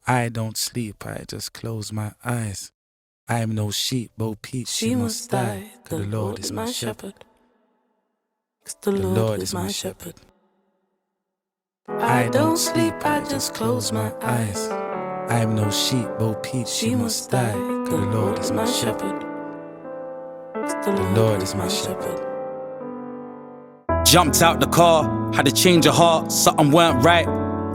I don't sleep, I just close my eyes. I am no sheep, Bo Peep, she must die. Cause the Lord is my shepherd. Cause the Lord is my shepherd. I don't sleep, I just close my eyes. I am no sheep, Bo Peep, she must die. Cause the Lord is my shepherd. Cause the Lord is my shepherd. Jumped out the car, had a change of heart, something weren't right.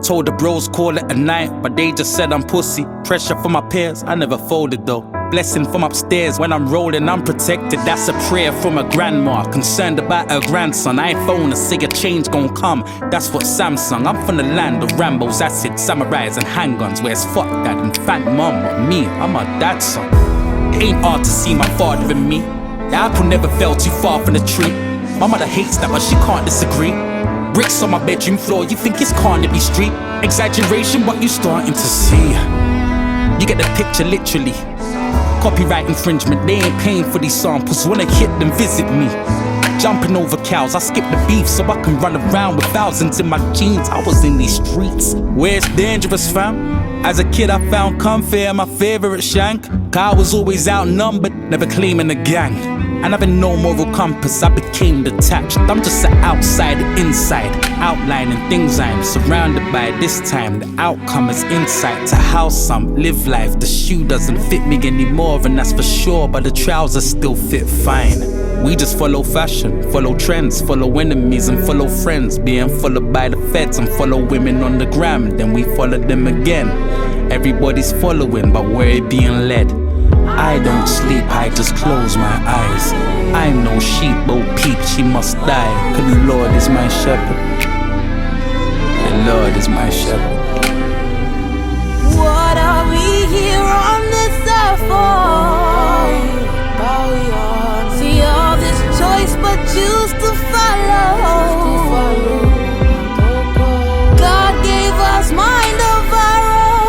Told the bros call it a night, but they just said I'm pussy. Pressure from my peers, I never folded though. Blessing from upstairs, when I'm rolling I'm protected. That's a prayer from a grandma, concerned about her grandson. I ain't phone to say a change gon' come, that's what Sam sung. I'm from the land of Rambos, acid, samurais and handguns. Where's fuck dad and fat mum or me, I'm my dad's son. It ain't hard to see my father in me. The apple never fell too far from the tree. My mother hates that but she can't disagree. Bricks on my bedroom floor, you think it's Carnaby Street. Exaggeration, but you starting to see. You get the picture literally. Copyright infringement, they ain't paying for these samples. When I hit them, visit me. Jumping over cows, I skip the beef so I can run around with thousands in my jeans. I was in these streets, where it's dangerous, fam. As a kid I found comfort in my favorite shank. Cause I was always outnumbered, never claiming a gang. And having no moral compass, I became detached. I'm just an outsider inside, outlining things I'm surrounded by. This time the outcome is insight to how some live life. The shoe doesn't fit me anymore, and that's for sure, but the trousers still fit fine. We just follow fashion, follow trends, follow enemies and follow friends. Being followed by the feds and follow women on the gram, then we follow them again. Everybody's following, but we're being led. I don't sleep, I just close my eyes. I'm no sheep, Bo Peep, she must die. Cause the Lord is my shepherd. The Lord is my shepherd. What are we here on this earth for? See all this choice but choose to follow. God gave us mind of our own,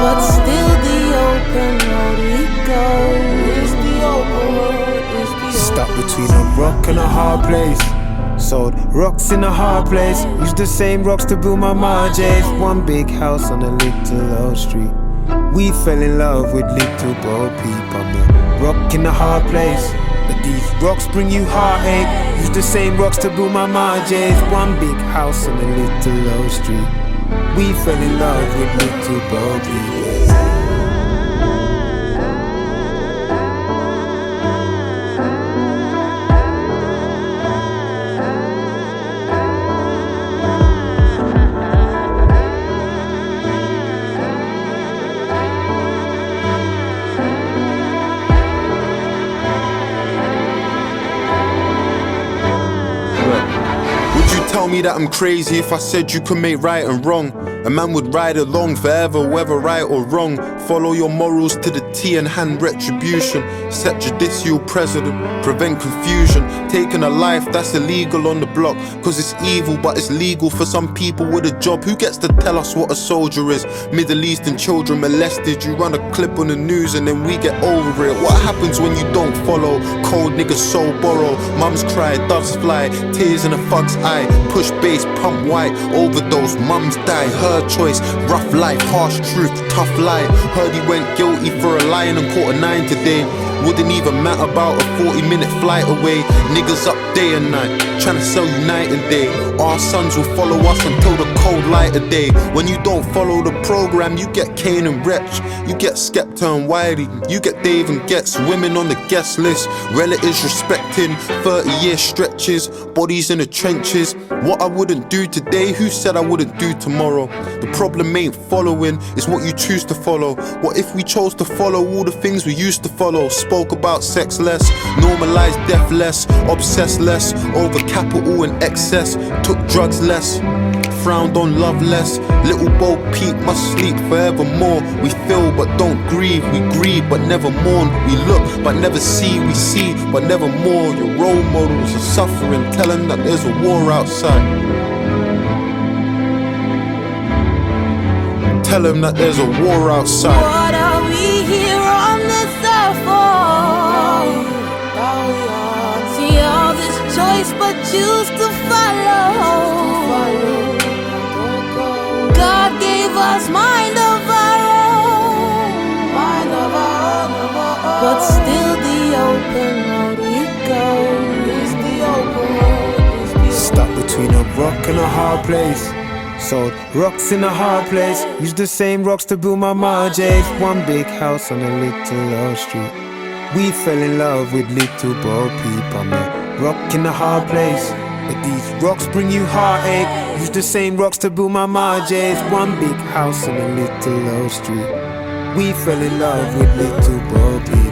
but still the open road we go. It's the open road, it's the Stuck between a rock and a hard place. Sold rocks in a hard place. Used the same rocks to build my margins. One big house on a little old street. We fell in love with little Bo Peep. I'm the rock in a hard place, but these rocks bring you heartache. Used the same rocks to build my margins. One big house on a little old street. We fell in love with little Bo Peep. Tell me that I'm crazy if I said you could make right and wrong. A man would ride along forever, whether right or wrong. Follow your morals to the T and hand retribution. Set judicial precedent, prevent confusion. Taking a life that's illegal on the block, cause it's evil but it's legal for some people with a job. Who gets to tell us what a soldier is? Middle Eastern children molested. You run a clip on the news and then we get over it. What happens when you don't follow? Cold niggas so borrow. Mums cry, doves fly, tears in a fuck's eye. Push bass, pump white, overdose, mums die. Her choice, rough life, harsh truth, tough lie. Heard he went guilty for a lie and caught a 9 today. Wouldn't even matter about a 40-minute flight away. Niggas up day and night, trying to sell you night and day. Our sons will follow us until the cold light of day. When you don't follow the program, you get Kane and Wretch. You get Skepta and Wiley. You get Dave and Ghetts. Women on the guest list, relatives respecting 30-year stretches, bodies in the trenches. What I wouldn't do today, who said I wouldn't do tomorrow? The problem ain't following, it's what you choose to follow. What if we chose to follow all the things we used to follow? Spoke about sex less, normalized death less, obsessed less, over capital and excess, took drugs less, frowned on love less. Little Bo Peep must sleep forevermore. We feel but don't grieve, we grieve but never mourn. We look but never see, we see but never more. Your role models are suffering, tell them that there's a war outside. Tell them that there's a war outside. What are we here on this earth for? See all this choice but choose to follow. rock in a hard place. Sold rocks in a hard place. Used the same rocks to build my marges. One big house on a little old street. We fell in love with little bro Peep. I'm a rock in a hard place. But these rocks bring you heartache. Used the same rocks to build my marges. One big house on a little old street. We fell in love with little bro Peep.